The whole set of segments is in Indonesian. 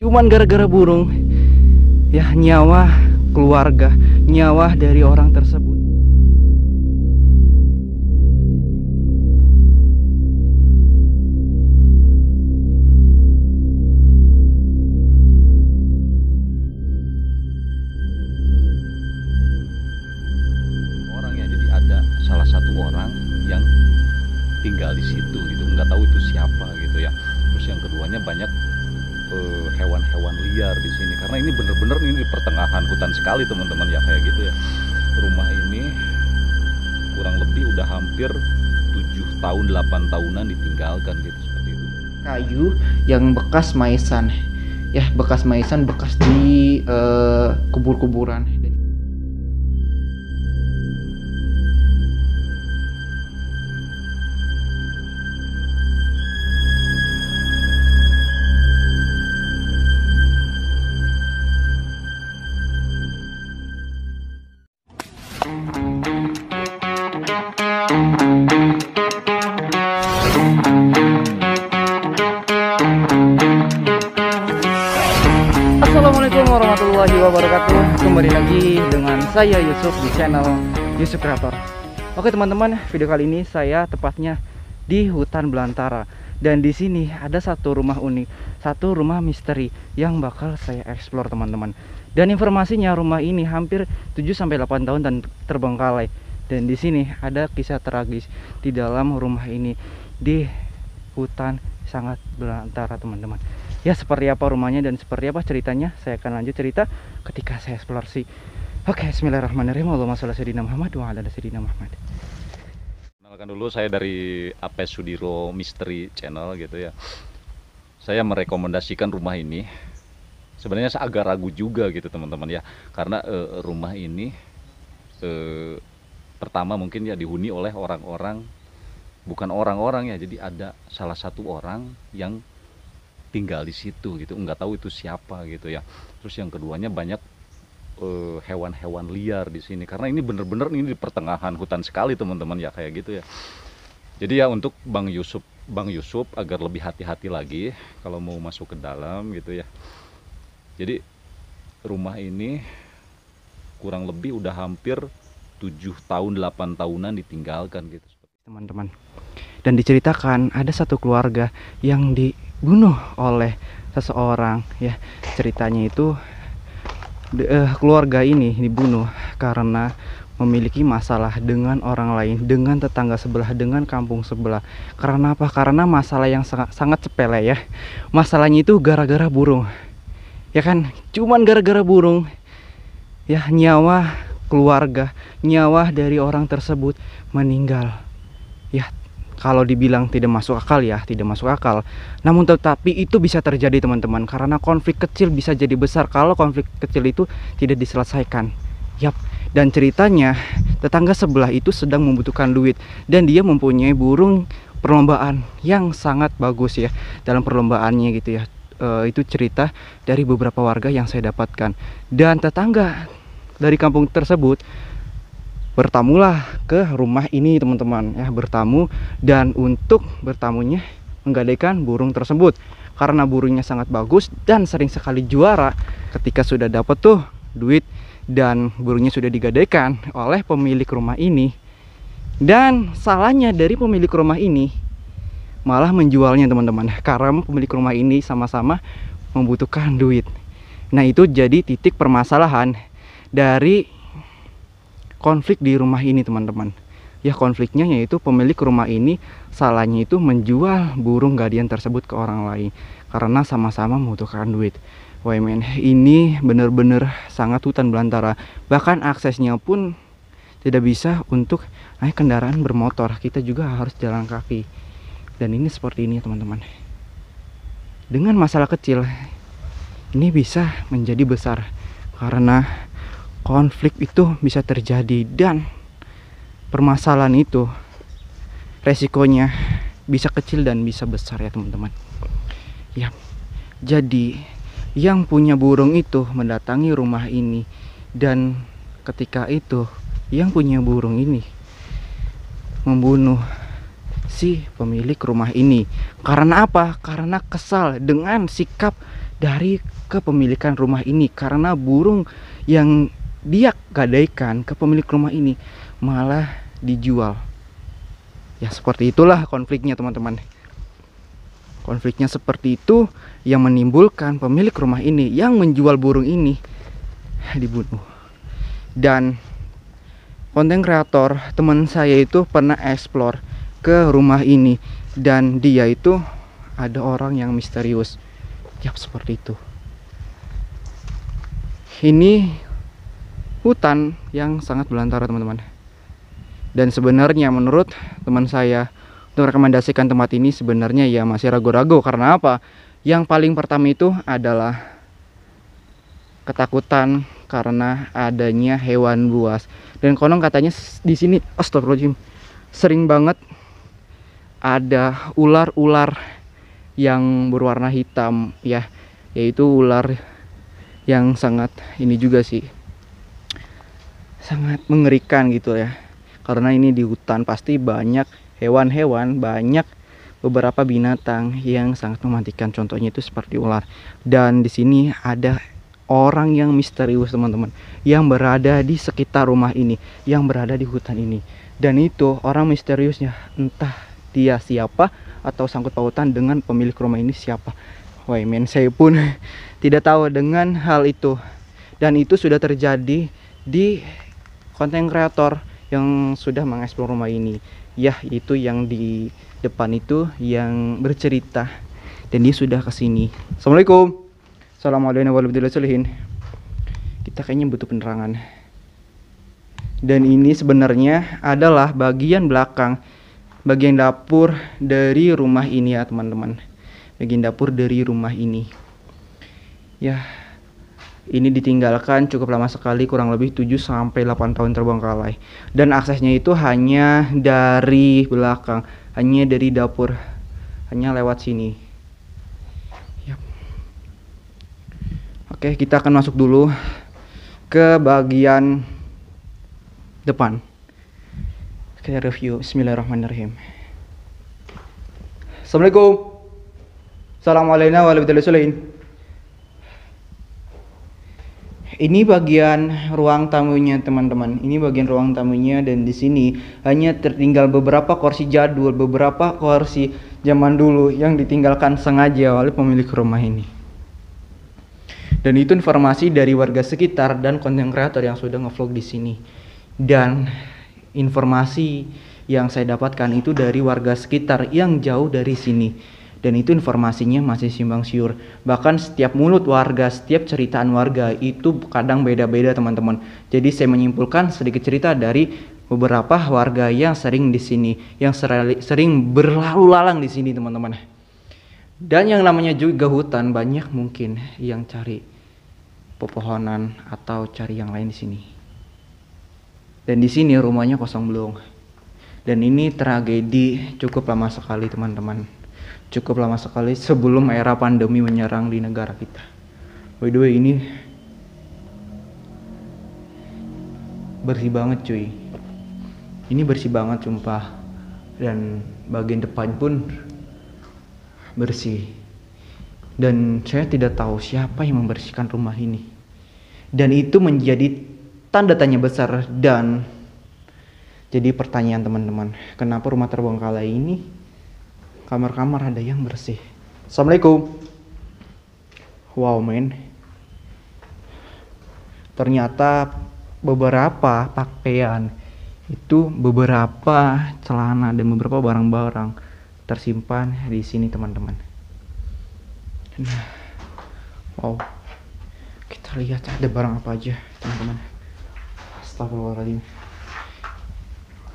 Cuman gara-gara burung, ya nyawa keluarga, nyawa dari orang tersebut. Orang ya, jadi ada salah satu orang yang tinggal di situ gitu, nggak tahu itu siapa gitu ya. Terus yang keduanya banyak hewan-hewan liar di sini, karena ini bener-bener ini di pertengahan hutan sekali teman-teman ya, kayak gitu ya. Rumah ini kurang lebih udah hampir 7 tahun 8 tahunan ditinggalkan gitu, seperti itu. Kayu yang bekas maisan, ya bekas maisan, bekas di kubur-kuburan. Assalamualaikum warahmatullahi wabarakatuh. Kembali lagi dengan saya Yusuf di channel Yusuf Creator. Oke teman-teman, video kali ini saya tepatnya di hutan belantara, dan di sini ada satu rumah unik, satu rumah misteri yang bakal saya explore teman-teman. Dan informasinya rumah ini hampir 7-8 tahun dan terbengkalai. Dan di sini ada kisah tragis di dalam rumah ini di hutan sangat belantara teman-teman. Ya, seperti apa rumahnya dan seperti apa ceritanya, saya akan lanjut cerita ketika saya eksplorasi. Oke, bismillahirrahmanirrahim. Allahumma sholli ala sayyidina Muhammad wa ala ali sayyidina Muhammad. Kenalkan dulu, saya dari Apes Sudiro Misteri Channel gitu ya. Saya merekomendasikan rumah ini. Sebenarnya saya agak ragu juga gitu teman-teman ya, karena rumah ini pertama mungkin ya dihuni oleh orang-orang, bukan orang-orang ya, jadi ada salah satu orang yang tinggal di situ gitu, nggak tahu itu siapa gitu ya. Terus yang keduanya banyak hewan-hewan liar di sini, karena ini bener-bener ini di pertengahan hutan sekali teman-teman ya, kayak gitu ya. Jadi ya untuk Bang Yusuf agar lebih hati-hati lagi kalau mau masuk ke dalam gitu ya. Jadi rumah ini kurang lebih udah hampir 7 tahun 8 tahunan ditinggalkan gitu teman-teman. Dan diceritakan ada satu keluarga yang dibunuh oleh seseorang ya. Ceritanya itu keluarga ini dibunuh karena memiliki masalah dengan orang lain, dengan tetangga sebelah, dengan kampung sebelah. Karena apa? Karena masalah yang sangat sepele ya. Masalahnya itu gara-gara burung. Ya kan? Cuman gara-gara burung ya nyawa keluarga, nyawa dari orang tersebut meninggal. Ya, kalau dibilang tidak masuk akal ya, tidak masuk akal. Namun tetapi itu bisa terjadi teman-teman, karena konflik kecil bisa jadi besar kalau konflik kecil itu tidak diselesaikan. Yap, dan ceritanya tetangga sebelah itu sedang membutuhkan duit, dan dia mempunyai burung perlombaan yang sangat bagus ya dalam perlombaannya gitu ya. Itu cerita dari beberapa warga yang saya dapatkan. Dan tetangga dari kampung tersebut bertamulah ke rumah ini teman-teman ya, bertamu, dan untuk bertamunya menggadaikan burung tersebut karena burungnya sangat bagus dan sering sekali juara. Ketika sudah dapat tuh duit dan burungnya sudah digadaikan oleh pemilik rumah ini, dan salahnya dari pemilik rumah ini malah menjualnya teman-teman, karena pemilik rumah ini sama-sama membutuhkan duit. Nah, itu jadi titik permasalahan dari konflik di rumah ini teman-teman ya. Konfliknya yaitu pemilik rumah ini salahnya itu menjual burung guardian tersebut ke orang lain karena sama-sama membutuhkan duit. Wah men, ini bener-bener sangat hutan belantara, bahkan aksesnya pun tidak bisa untuk naik kendaraan bermotor, kita juga harus jalan kaki. Dan ini seperti ini teman-teman, dengan masalah kecil ini bisa menjadi besar karena konflik itu bisa terjadi, dan permasalahan itu resikonya bisa kecil dan bisa besar ya teman-teman ya. Jadi yang punya burung itu mendatangi rumah ini, dan ketika itu yang punya burung ini membunuh si pemilik rumah ini. Karena apa? Karena kesal dengan sikap dari kepemilikan rumah ini, karena burung yang dia gadaikan ke pemilik rumah ini malah dijual. Ya seperti itulah konfliknya teman-teman. Konfliknya seperti itu yang menimbulkan pemilik rumah ini yang menjual burung ini dibunuh. Dan konten kreator teman saya itu pernah explore ke rumah ini, dan dia itu ada orang yang misterius. Yap, seperti itu. Ini hutan yang sangat belantara teman-teman. Dan sebenarnya menurut teman saya untuk merekomendasikan tempat ini sebenarnya ya masih ragu-ragu. Karena apa? Yang paling pertama itu adalah ketakutan karena adanya hewan buas. Dan konon katanya di sini, astagfirullahaladzim, sering banget ada ular-ular yang berwarna hitam ya, yaitu ular yang sangat ini juga sih, sangat mengerikan gitu ya. Karena ini di hutan pasti banyak hewan-hewan, banyak beberapa binatang yang sangat mematikan. Contohnya itu seperti ular. Dan di sini ada orang yang misterius teman-teman, yang berada di sekitar rumah ini, yang berada di hutan ini. Dan itu orang misteriusnya, entah dia siapa atau sangkut pautan dengan pemilik rumah ini siapa. Wah men, saya pun tidak tahu dengan hal itu. Dan itu sudah terjadi di konten kreator yang sudah mengeksplor rumah ini. Ya, itu yang di depan itu yang bercerita, dan dia sudah kesini. Assalamualaikum. Assalamualaikum warahmatullahi wabarakatuh. Kita kayaknya butuh penerangan. Dan ini sebenarnya adalah bagian belakang, bagian dapur dari rumah ini ya teman-teman. Bagian dapur dari rumah ini. Ya, ini ditinggalkan cukup lama sekali, kurang lebih 7-8 tahun terbengkalai. Dan aksesnya itu hanya dari belakang, hanya dari dapur, hanya lewat sini. Yap. Oke, kita akan masuk dulu ke bagian depan. Kita review. Bismillahirrahmanirrahim. Assalamualaikum. Assalamualaikum warahmatullahi wabarakatuh. Ini bagian ruang tamunya teman-teman. Ini bagian ruang tamunya, dan di sini hanya tertinggal beberapa kursi jadul, beberapa kursi zaman dulu yang ditinggalkan sengaja oleh pemilik rumah ini. Dan itu informasi dari warga sekitar dan konten kreator yang sudah ngevlog di sini. Dan informasi yang saya dapatkan itu dari warga sekitar yang jauh dari sini. Dan itu informasinya masih simpang siur. Bahkan setiap mulut warga, setiap ceritaan warga itu kadang beda-beda teman-teman. Jadi saya menyimpulkan sedikit cerita dari beberapa warga yang sering di sini, yang sering berlalu lalang di sini teman-teman. Dan yang namanya juga hutan, banyak mungkin yang cari pepohonan atau cari yang lain di sini. Dan di sini rumahnya kosong belum. Dan ini tragedi cukup lama sekali teman-teman. Cukup lama sekali sebelum era pandemi menyerang di negara kita. By the way, ini bersih banget cuy. Ini bersih banget sumpah. Dan bagian depan pun bersih. Dan saya tidak tahu siapa yang membersihkan rumah ini. Dan itu menjadi tanda tanya besar. Dan jadi pertanyaan teman-teman, kenapa rumah terbengkalai ini kamar-kamar ada yang bersih? Assalamualaikum. Wow men, ternyata beberapa pakaian itu, beberapa celana dan beberapa barang-barang tersimpan di sini teman-teman. Nah, wow, kita lihat ada barang apa aja teman-teman. Astagfirullahaladzim.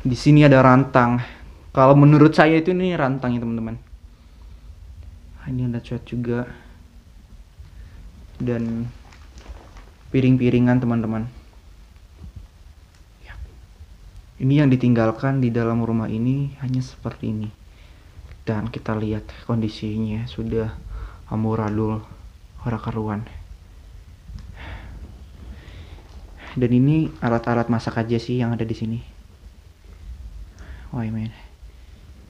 Di sini ada rantang. Kalau menurut saya itu ini rantang ya teman-teman. Ini ada cat juga. Dan piring-piringan teman-teman. Ya. Ini yang ditinggalkan di dalam rumah ini hanya seperti ini. Dan kita lihat kondisinya sudah amburadul, ora karuan. Dan ini alat-alat masak aja sih yang ada di sini. Wah men,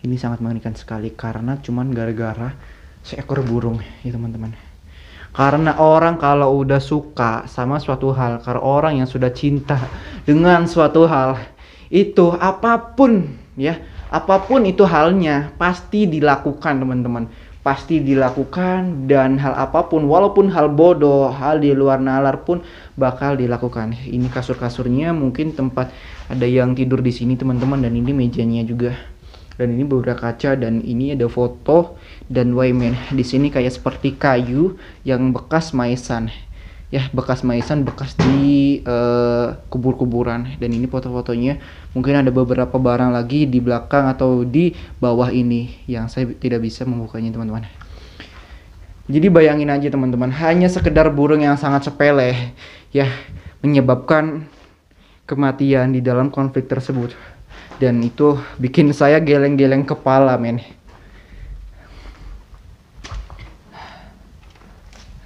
ini sangat mengerikan sekali karena cuman gara-gara seekor burung ya teman-teman. Karena orang kalau udah suka sama suatu hal, karena orang yang sudah cinta dengan suatu hal, itu apapun ya, apapun itu halnya pasti dilakukan teman-teman. Pasti dilakukan, dan hal apapun walaupun hal bodoh, hal di luar nalar pun bakal dilakukan. Ini kasur-kasurnya, mungkin tempat ada yang tidur di sini teman-teman, dan ini mejanya juga. Dan ini beberapa kaca, dan ini ada foto dan Wayman. Di sini kayak seperti kayu yang bekas maesan. Ya, bekas maesan, bekas di kubur-kuburan. Dan ini foto-fotonya. Mungkin ada beberapa barang lagi di belakang atau di bawah ini yang saya tidak bisa membukanya teman-teman. Jadi bayangin aja teman-teman, hanya sekedar burung yang sangat sepele ya menyebabkan kematian di dalam konflik tersebut. Dan itu bikin saya geleng-geleng kepala, men.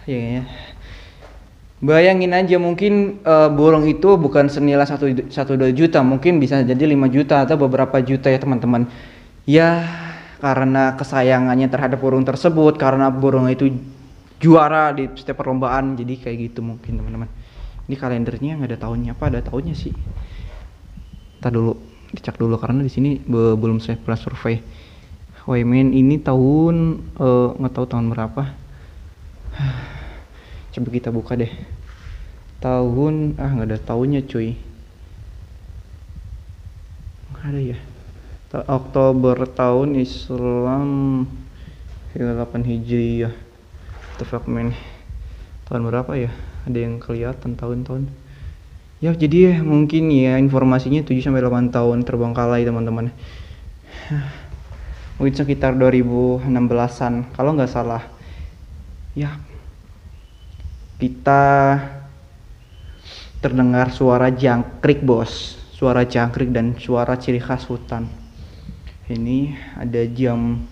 Ya. Bayangin aja, mungkin burung itu bukan senilai 1-2 juta, mungkin bisa jadi 5 juta atau beberapa juta ya teman-teman. Ya, karena kesayangannya terhadap burung tersebut, karena burung itu juara di setiap perlombaan, jadi kayak gitu mungkin teman-teman. Ini kalendernya nggak ada tahunnya, apa ada tahunnya sih? Kita dulu dicek dulu karena di sini belum saya pernah survei. Wayman ini tahun nggak tahu tahun berapa. Coba kita buka deh. Tahun nggak ada tahunnya cuy. Nggak ada ya. Oktober tahun Islam 8 Hijriah. Tefakmen. Tahun berapa ya? Ada yang kelihatan tahun-tahun. Ya jadi mungkin ya informasinya 7-8 tahun terbengkalai teman-teman. Mungkin sekitar 2016-an kalau nggak salah. Ya, kita terdengar suara jangkrik bos, suara jangkrik dan suara ciri khas hutan. Ini ada jam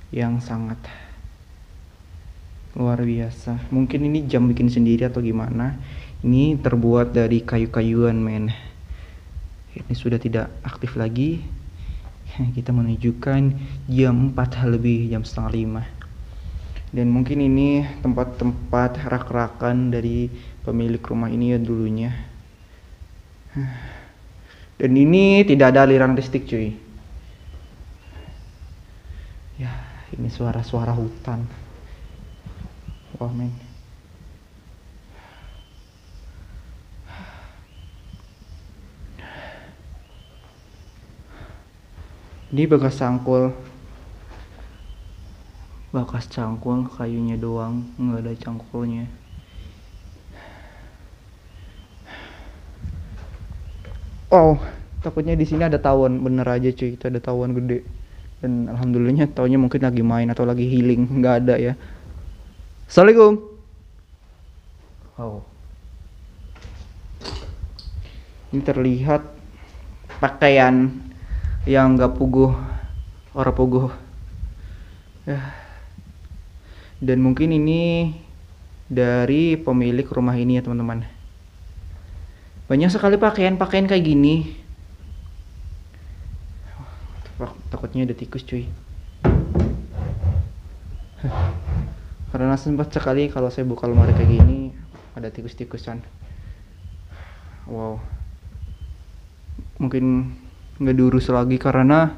yang sangat luar biasa. Mungkin ini jam bikin sendiri atau gimana. Ini terbuat dari kayu-kayuan, men. Ini sudah tidak aktif lagi. Kita menunjukkan jam 4 lebih, jam setengah 5. Dan mungkin ini tempat-tempat rak-rakan dari pemilik rumah ini ya dulunya. Dan ini tidak ada aliran listrik cuy. Ya, ini suara-suara hutan. Wah men. Ini bekas cangkul kayunya doang, nggak ada cangkulnya. Oh, takutnya di sini ada tawon, bener aja cuy, itu ada tawon gede. Dan alhamdulillahnya taunya mungkin lagi main atau lagi healing, nggak ada ya. Assalamualaikum. Oh, ini terlihat pakaian yang nggak puguh, orang puguh. Ya. Dan mungkin ini dari pemilik rumah ini ya teman-teman. Banyak sekali pakaian-pakaian kayak gini. Takutnya ada tikus cuy. Karena sempat sekali kalau saya buka lemari kayak gini ada tikus-tikusan. Wow. Mungkin nggak diurus lagi karena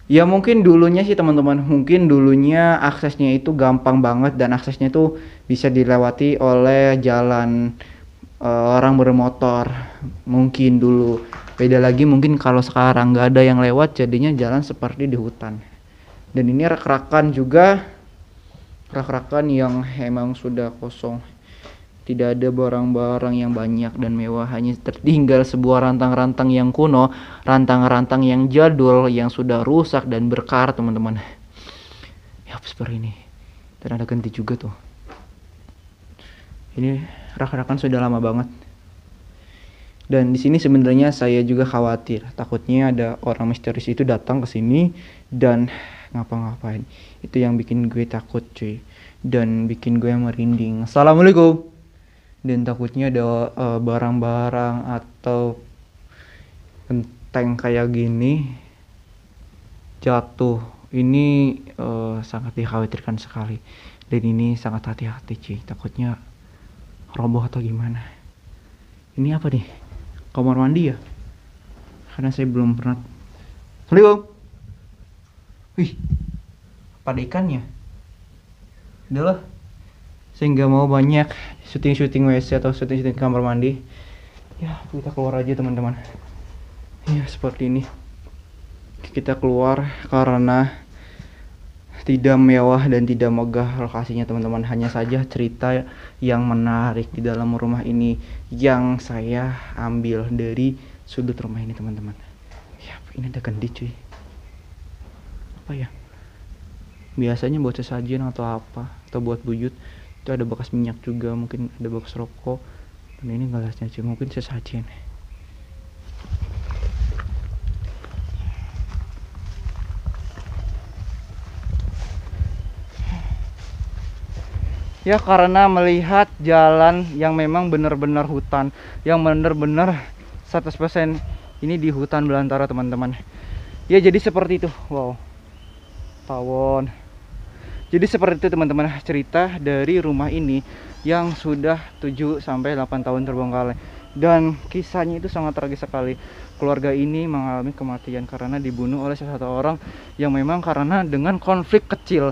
ya mungkin dulunya sih teman-teman, mungkin dulunya aksesnya itu gampang banget dan aksesnya itu bisa dilewati oleh jalan orang bermotor. Mungkin dulu beda lagi, mungkin kalau sekarang nggak ada yang lewat jadinya jalan seperti di hutan. Dan ini rak-rakan juga, rak-rakan yang emang sudah kosong, tidak ada barang-barang yang banyak dan mewah, hanya tertinggal sebuah rantang-rantang yang kuno, rantang-rantang yang jadul yang sudah rusak dan berkarat teman-teman. Ya seperti ini. Dan ada ganti juga tuh. Ini rak-rakan sudah lama banget. Dan di sini sebenarnya saya juga khawatir, takutnya ada orang misterius itu datang ke sini dan ngapa-ngapain. Itu yang bikin gue takut cuy, dan bikin gue merinding. Assalamualaikum. Dan takutnya ada barang-barang atau genteng kayak gini jatuh. Ini sangat dikhawatirkan sekali. Dan ini sangat hati-hati cuy, takutnya roboh atau gimana. Ini apa nih? Kamar mandi ya? Karena saya belum pernah. Assalamualaikum. Wih, apa ada ikannya? Udah lah, saya nggak mau banyak syuting WC atau syuting kamar mandi. Ya, kita keluar aja teman-teman. Ya, seperti ini. Kita keluar karena tidak mewah dan tidak megah lokasinya teman-teman. Hanya saja cerita yang menarik di dalam rumah ini yang saya ambil dari sudut rumah ini teman-teman. Ya, ini ada kendi cuy. Apa ya? Biasanya buat sesajen atau apa, atau buat buyut. Itu ada bekas minyak juga, mungkin ada bekas rokok. Dan ini gelasnya cuy, mungkin sesajen. Ya, karena melihat jalan yang memang benar-benar hutan, yang benar-benar 100% ini di hutan belantara teman-teman. Ya, jadi seperti itu. Wow, tawon. Jadi seperti itu teman-teman, cerita dari rumah ini yang sudah 7-8 tahun terbengkalai. Dan kisahnya itu sangat tragis sekali. Keluarga ini mengalami kematian karena dibunuh oleh salah satu orang yang memang karena dengan konflik kecil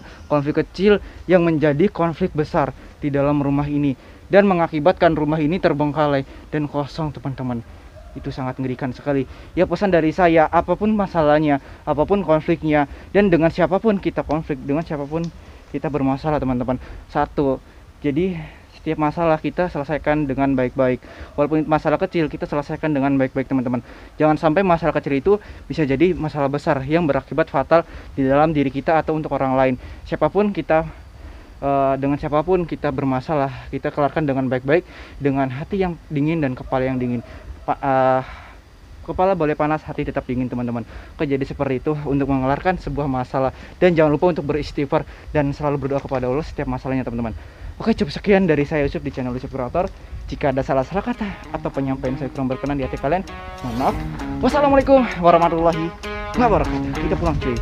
yang menjadi konflik besar di dalam rumah ini dan mengakibatkan rumah ini terbengkalai dan kosong teman-teman. Itu sangat mengerikan sekali. Ya, pesan dari saya, apapun masalahnya, apapun konfliknya, dan dengan siapapun kita konflik, dengan siapapun kita bermasalah teman-teman, satu, jadi setiap masalah kita selesaikan dengan baik-baik. Walaupun masalah kecil, kita selesaikan dengan baik-baik teman-teman. Jangan sampai masalah kecil itu bisa jadi masalah besar yang berakibat fatal di dalam diri kita atau untuk orang lain. Siapapun kita, dengan siapapun kita bermasalah, kita kelarkan dengan baik-baik, dengan hati yang dingin dan kepala yang dingin. Kepala boleh panas, hati tetap dingin teman-teman. Oke, jadi seperti itu untuk mengelarkan sebuah masalah. Dan jangan lupa untuk beristighfar dan selalu berdoa kepada Allah setiap masalahnya teman-teman. Oke, cukup sekian dari saya Yusuf di channel Yusuf Kreator. Jika ada salah-salah kata atau penyampaian saya kurang berkenan di hati kalian, mohon maaf. Wassalamualaikum warahmatullahi wabarakatuh. Kita pulang cuy.